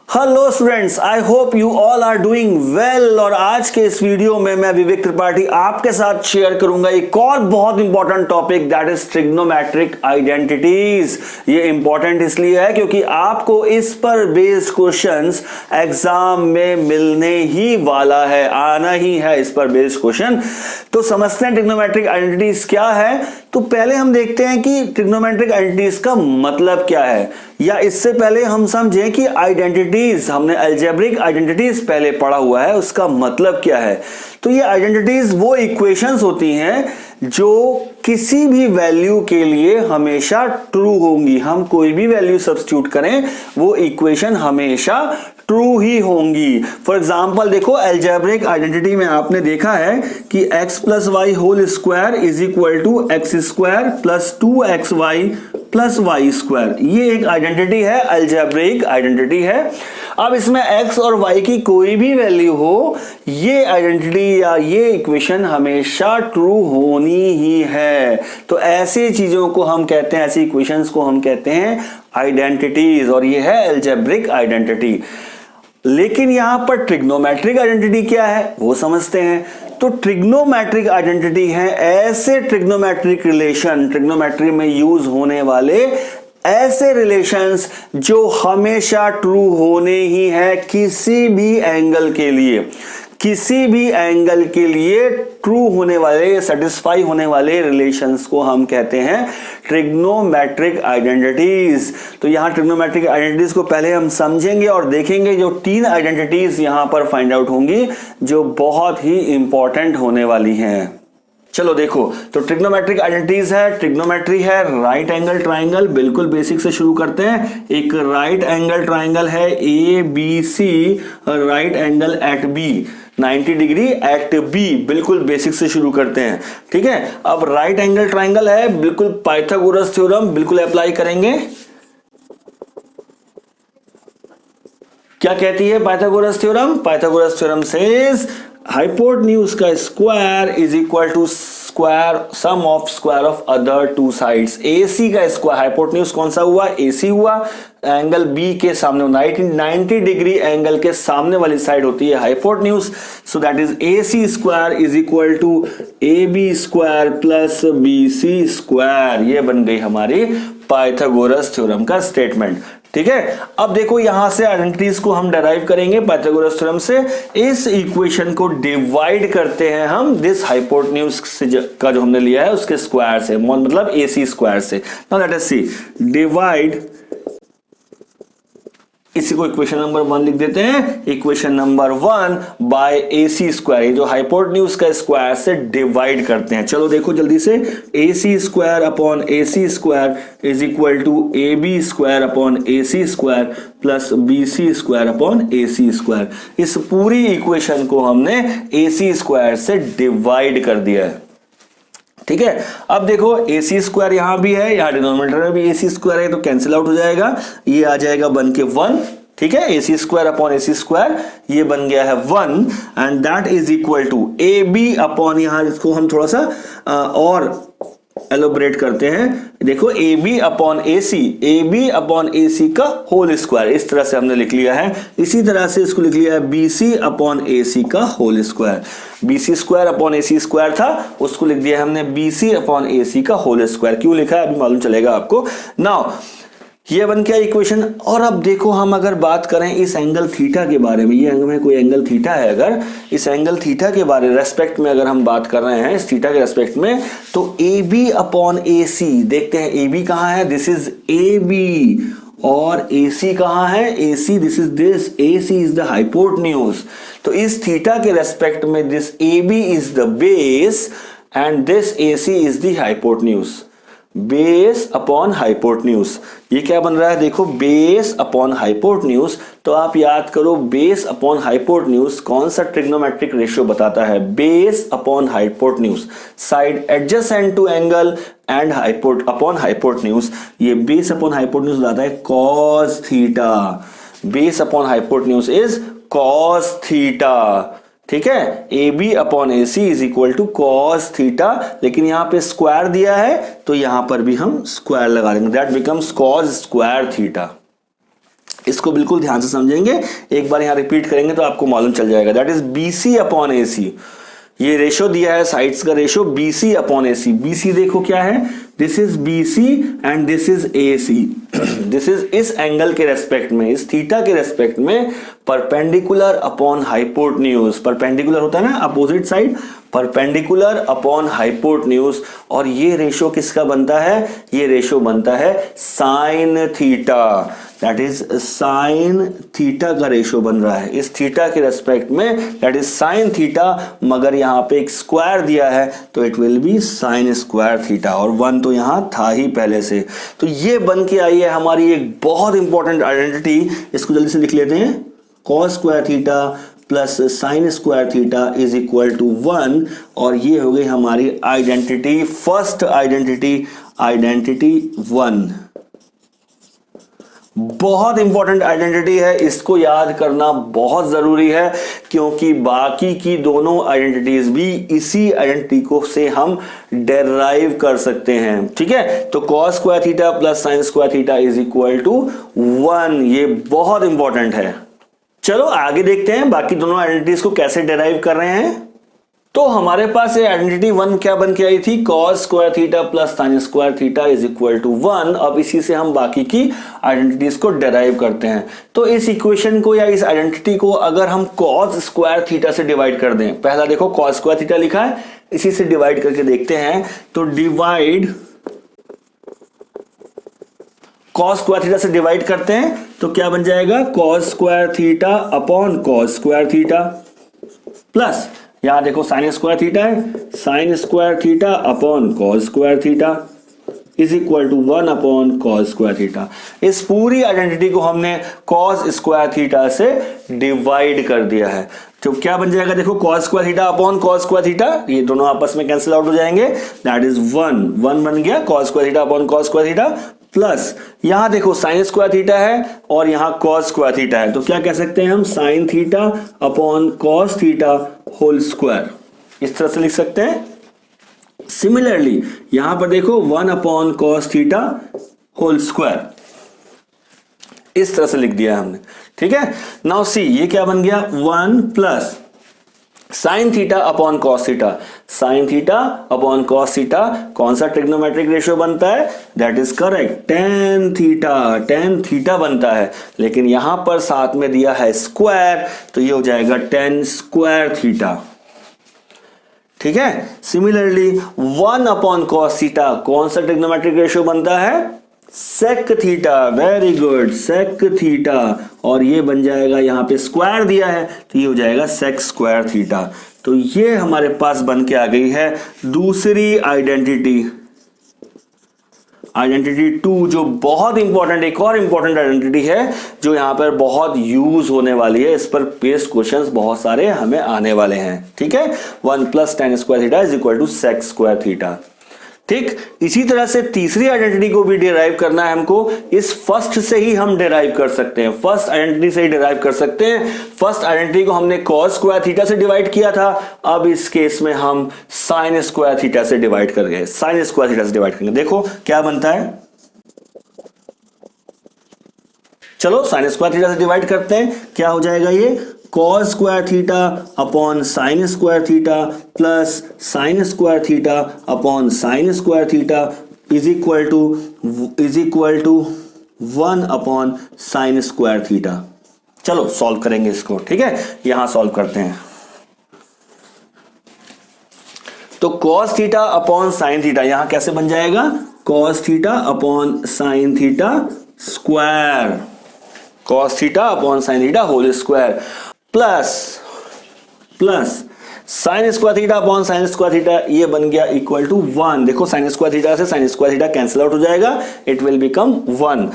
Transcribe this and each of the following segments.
Hello students, I hope you all are doing well. और आज के इस वीडियो में मैं विवेक त्रिपाठी आपके साथ शेयर करूंगा एक और बहुत important topic, that is trigonometric identities. ये इंपॉर्टेंट इसलिए है क्योंकि आपको इस पर बेस्ड क्वेश्चंस एग्जाम में मिलने ही वाला है, आना ही है इस पर बेस्ड क्वेश्चन। तो समझते हैं ट्रिग्नोमेट्रिक आइडेंटिटीज क्या है। तो पहले हम देखते हैं कि ट्रिग्नोमेट्रिक आइडेंटिटीज का मतलब क्या है, या इससे पहले हम समझें कि आइडेंटिटीज, हमने अलजेब्रिक आइडेंटिटीज पहले पढ़ा हुआ है, उसका मतलब क्या है। तो ये आइडेंटिटीज वो इक्वेशंस होती हैं जो किसी भी वैल्यू के लिए हमेशा ट्रू होंगी। हम कोई भी वैल्यू सब्स्टिट्यूट करें वो इक्वेशन हमेशा ट्रू ही होंगी। फॉर एग्जाम्पल देखो, अलजेब्रिक आइडेंटिटी में आपने देखा है कि x plus y whole square is equal to x square plus 2xy plus y square. ये एक आइडेंटिटी है, अलजेब्रिक आइडेंटिटी है। अब इसमें x और y की कोई भी वैल्यू हो, ये आइडेंटिटी या ये इक्वेशन हमेशा ट्रू होनी ही है। तो ऐसी चीजों को हम कहते हैं, ऐसी इक्वेशंस को हम कहते हैं आइडेंटिटीज, और ये है अलजेब्रिक आइडेंटिटी। लेकिन यहां पर ट्रिग्नोमेट्रिक आइडेंटिटी क्या है वो समझते हैं। तो ट्रिग्नोमेट्रिक आइडेंटिटी है ऐसे ट्रिग्नोमेट्रिक रिलेशन, ट्रिग्नोमेट्री में यूज होने वाले ऐसे रिलेशंस जो हमेशा ट्रू होने ही है किसी भी एंगल के लिए। किसी भी एंगल के लिए ट्रू होने वाले, सेटिस्फाई होने वाले रिलेशंस को हम कहते हैं ट्रिग्नोमेट्रिक आइडेंटिटीज। तो यहां ट्रिग्नोमेट्रिक आइडेंटिटीज को पहले हम समझेंगे और देखेंगे जो 3 आइडेंटिटीज यहां पर फाइंड आउट होंगी जो बहुत ही इंपॉर्टेंट होने वाली हैं। चलो देखो, तो ट्रिग्नोमेट्रिक आइडेंटिटीज है, ट्रिग्नोमेट्री है राइट एंगल ट्राइंगल। बिल्कुल बेसिक से शुरू करते हैं। एक राइट एंगल ट्राइंगल है ABC, right angle at B, 90 degree at B। बिल्कुल बेसिक से शुरू करते हैं, ठीक है। अब राइट एंगल ट्राइंगल है, बिल्कुल पाइथागोरस थ्योरम बिल्कुल अप्लाई करेंगे। क्या कहती है Pythagoras theorem? Pythagoras theorem says hypotenuse का square is equal to square sum of square of other two sides. AC का स्क्वायर, हाइपोटेन्यूज कौन सा हुआ? AC हुआ। एंगल B के सामने 90 डिग्री एंगल के सामने वाली साइड होती है hypotenuse. So that is AC square is equal to AB square plus BC square. ये बन गई हमारी पाइथागोरस थ्योरम का स्टेटमेंट, ठीक है। अब देखो यहां से आइडेंटिटीज को हम डेराइव करेंगे पाइथागोरस थ्योरम से। इस इक्वेशन को डिवाइड करते हैं हम दिस हाइपोटेन्यूज का जो हमने लिया है उसके स्क्वायर से, मतलब AC स्क्वायर से। Now let us see, divide, इसी को इक्वेशन नंबर 1 लिख देते हैं। Equation number 1 by AC square, ये जो हाइपोटेन्यूज का स्क्वायर से डिवाइड करते हैं। चलो देखो जल्दी से, AC square upon AC square is equal to AB square upon AC square plus BC square upon AC square. इस पूरी इक्वेशन को हमने AC स्क्वायर से डिवाइड कर दिया है, ठीक है। अब देखो AC स्क्वायर यहां भी है, यहां डिनोमिनेटर में भी AC स्क्वायर है, तो कैंसिल आउट हो जाएगा, ये आ जाएगा बन के 1, ठीक है। AC square upon AC square ये बन गया है 1 and that is equal to AB upon, यहां इसको हम थोड़ा सा और एलोबरेट करते हैं। देखो AB अपॉन AC का होल स्क्वायर, इस तरह से हमने लिख लिया है। इसी तरह से इसको लिख लिया है BC अपॉन AC का whole square. BC square upon AC square था, उसको लिख दिया हमने BC अपॉन AC का होल स्क्वायर। क्यों लिखा है अभी मालूम चलेगा आपको। नाउ ये बन गया इक्वेशन। और अब देखो हम अगर बात करें इस एंगल थीटा के बारे में, ये में कोई एंगल थीटा है, अगर इस एंगल थीटा के बारे रेस्पेक्ट में अगर हम बात कर रहे हैं इस थीटा के रेस्पेक्ट में, तो AB अपॉन AC, देखते हैं AB कहां है, दिस इज AB, और AC कहां है, AC, this is this, AC is the hypotenuse. तो इस थीटा के रेस्पेक्ट में this AB is the base and this AC is the hypotenuse. Base upon hypotenuse, ये क्या बन रहा है देखो, बेस अपॉन हाइपोटेन्यूज। तो आप याद करो बेस अपॉन हाइपोटेन्यूज कौन सा ट्रिग्नोमेट्रिक रेशियो बताता है? Base upon hypotenuse, side adjacent to angle and upon hypotenuse. ये बेस अपॉन हाइपोटेन्यूज बताता है cos theta. Base upon hypotenuse is cos theta, ठीक है। AB upon AC is equal to cos theta, लेकिन यहां पे स्क्वायर दिया है तो यहां पर भी हम स्क्वायर लगा देंगे, that becomes cos square theta. इसको बिल्कुल ध्यान से समझेंगे, एक बार यहां रिपीट करेंगे तो आपको मालूम चल जाएगा। That is BC upon AC। ये रेशो दिया है साइड्स का ratio BC upon AC। BC देखो क्या है, this is BC and this is AC। This is इस एंगल के रेस्पेक्ट में, इस थीटा के रेस्पेक्ट में परपेंडिकुलर अपॉन हाइपोटेन्यूज। परपेंडिकुलर होता है ना opposite side, perpendicular upon hypotenuse. और ये रेशो किसका बनता है, ये रेशो बनता है sine theta. That is sine theta का रेशो बन रहा है इस थीटा के रेस्पेक्ट में, दैट इज साइन थीटा। मगर यहां पे एक स्क्वायर दिया है तो it will be sign square theta, और 1 तो यहां था ही पहले से। तो ये बन के आई है हमारी एक बहुत इंपॉर्टेंट आइडेंटिटी। इसको जल्दी से लिख लेते हैं, cos square theta plus sine square theta is equal to 1। और ये हो गई हमारी आइडेंटिटी, फर्स्ट आइडेंटिटी, आइडेंटिटी 1। बहुत इंपॉर्टेंट आइडेंटिटी है, इसको याद करना बहुत जरूरी है, क्योंकि बाकी की दोनों आइडेंटिटीज भी इसी आइडेंटिटी को से हम डेराइव कर सकते हैं। ठीक है, तो cos square theta plus sine square theta is equal to 1। ये बहुत इंपॉर्टेंट है। चलो आगे देखते हैं बाकी दोनों आइडेंटिटीज को कैसे डेराइव कर रहे हैं। तो हमारे पास ये आइडेंटिटी 1 क्या बन के आई थी, cos square theta plus sine square theta is equal to 1। अब इसी से हम बाकी की आइडेंटिटीज को डेराइव करते हैं। तो इस इक्वेशन को या इस आइडेंटिटी को अगर हम कॉस स्क्वायर थीटा से डिवाइड कर दें, पहला देखो कॉस स्क्वायर थीटा लिखा है, इसी से डिवाइड करके देखते हैं। तो डिवाइड कॉस स्क्वायर थीटा से डिवाइड करते हैं तो क्या बन जाएगा, cos square theta upon cos square theta plus यहां देखो साइन स्क्वायर थीटा है, sine square theta upon cos square theta is equal to 1 upon cos square theta. इस पूरी आइडेंटिटी को हमने कॉस स्क्वायर थीटा से डिवाइड कर दिया है। तो क्या बन जाएगा, देखो cos square theta upon cos square theta, ये दोनों आपस में कैंसिल आउट हो जाएंगे। दैट इज 1 बन गया cos square theta upon cos square theta, plus यहां देखो साइन स्क्वायर थीटा है और यहां कॉस स्क्वायर थीटा है, तो क्या कह सकते हैं हम, sine theta upon cos theta whole square, इस तरह से लिख सकते हैं। सिमिलरली यहां पर देखो 1 upon cos theta whole square, इस तरह से लिख दिया हमने। ठीक है, नाउ सी ये क्या बन गया, 1 plus sign theta upon cos theta. Sign theta upon cos theta कौन सा ट्रिग्नोमेट्रिक रेशियो बनता है, that is correct, tan theta बनता है। लेकिन यहां पर साथ में दिया है स्क्वायर, तो ये हो जाएगा टेन स्क्वायर थीटा। ठीक है, सिमिलरली 1 अपॉन कॉस थीटा कौन सा ट्रिग्नोमेट्रिक रेशियो बनता है, sec theta. Very good, sec theta, और ये बन जाएगा, यहां पे स्क्वायर दिया है तो ये हो जाएगा सेक स्क्वायर थीटा। तो ये हमारे पास बन के आ गई है दूसरी आइडेंटिटी, आइडेंटिटी 2, जो बहुत इंपॉर्टेंट, एक और इंपॉर्टेंट आइडेंटिटी है जो यहां पर बहुत यूज होने वाली है। इस पर बेस्ड क्वेश्चंस बहुत सारे हमें आने वाले हैं। ठीक है, 1 plus tan square theta is equal to sec square theta. ठीक, इसी तरह से तीसरी आइडेंटिटी को भी डिराइव करना है हमको। इस फर्स्ट से ही हम डिराइव कर सकते हैं, फर्स्ट आइडेंटिटी से ही डिराइव कर सकते हैं। फर्स्ट आइडेंटिटी को हमने कॉस स्क्वायर थीटा से डिवाइड किया था, अब इस केस में हम साइन स्क्वायर थीटा से डिवाइड कर गए, साइन स्क्वायर थीटा से डिवाइड करेंगे। देखो क्या बनता है, चलो साइन स्क्वायर थीटा से डिवाइड करते हैं, क्या हो जाएगा ये, cos square theta upon sine square theta plus sine square theta upon sine square theta is equal to 1 upon sine square theta. चलो सॉल्व करेंगे इसको। ठीक है, यहां सॉल्व करते हैं। तो cos theta upon sine theta यहां कैसे बन जाएगा, cos theta upon sine theta square, cos theta upon sine theta whole square, plus sine square theta upon sine square theta, ये बन गया इक्वल टू 1। देखो साइन स्क्वायर थीटा से sine square theta cancel out हो जाएगा, it will become 1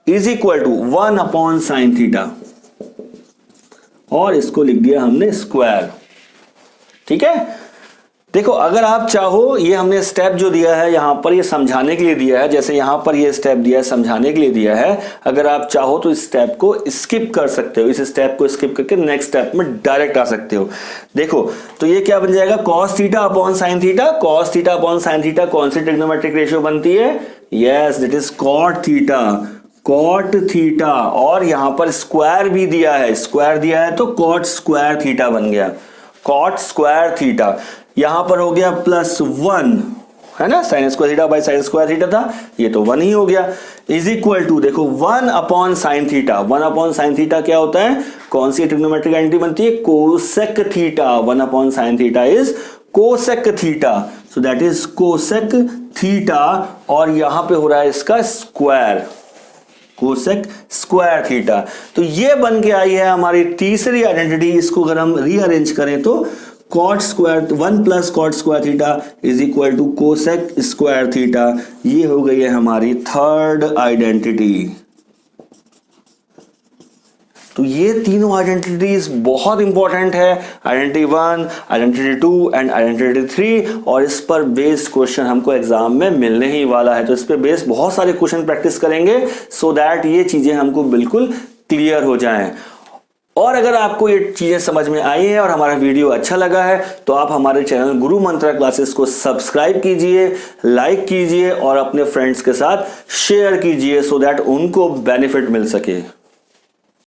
is equal to 1 upon sine theta, और इसको लिख दिया हमने स्क्वायर। ठीक है, देखो अगर आप चाहो, ये हमने स्टेप जो दिया है यहां पर, ये समझाने के लिए दिया है, जैसे यहां पर ये स्टेप दिया है समझाने के लिए दिया है। अगर आप चाहो तो इस स्टेप को स्किप कर सकते हो, इस स्टेप को स्किप करके नेक्स्ट स्टेप में डायरेक्ट आ सकते हो। देखो तो ये क्या बन जाएगा, cos theta upon sine theta, cos theta upon sine theta कौन सी ट्रिग्नोमेट्रिक रेशियो बनती है, yes that is cot theta, cot theta, और यहां पर स्क्वायर भी दिया है, स्क्वायर दिया है तो कॉट स्क्वायर थीटा बन गया, कॉट स्क्वायर थीटा। यहां पर हो गया +1, है ना, sign square theta by sine square theta था, ये तो 1 ही हो गया, इज इक्वल टू देखो 1 upon sine theta. 1 upon sine theta क्या होता है, कौन सी ट्रिग्नोमेट्रिक आइडेंटिटी बनती है, cosec theta. 1 upon sine theta is cosec theta, so that is cosec theta, और यहां पे हो रहा है इसका स्क्वायर, कोसेक स्क्वायर थीटा। तो ये बन के आई है हमारी तीसरी आइडेंटिटी। इसको अगर हम रीअरेंज करें तो cot square 1 plus cot square theta is equal to cosec square theta, ये हो गई है हमारी थर्ड आइडेंटिटी। तो ये तीनों आइडेंटिटीज बहुत इंपॉर्टेंट है, आइडेंटिटी 1, आइडेंटिटी 2 एंड आइडेंटिटी 3, और इस पर बेस्ड क्वेश्चन हमको एग्जाम में मिलने ही वाला है। तो इस पे बेस्ड बहुत सारे क्वेश्चन प्रैक्टिस करेंगे सो दैट ये चीजें हमको बिल्कुल क्लियर हो जाएं। और अगर आपको ये चीजें समझ में आई है और हमारा वीडियो अच्छा लगा है तो आप हमारे चैनल गुरु मंत्रा क्लासेस को सब्सक्राइब कीजिए, लाइक कीजिए और अपने फ्रेंड्स के साथ शेयर कीजिए सो दैट उनको बेनिफिट मिल सके।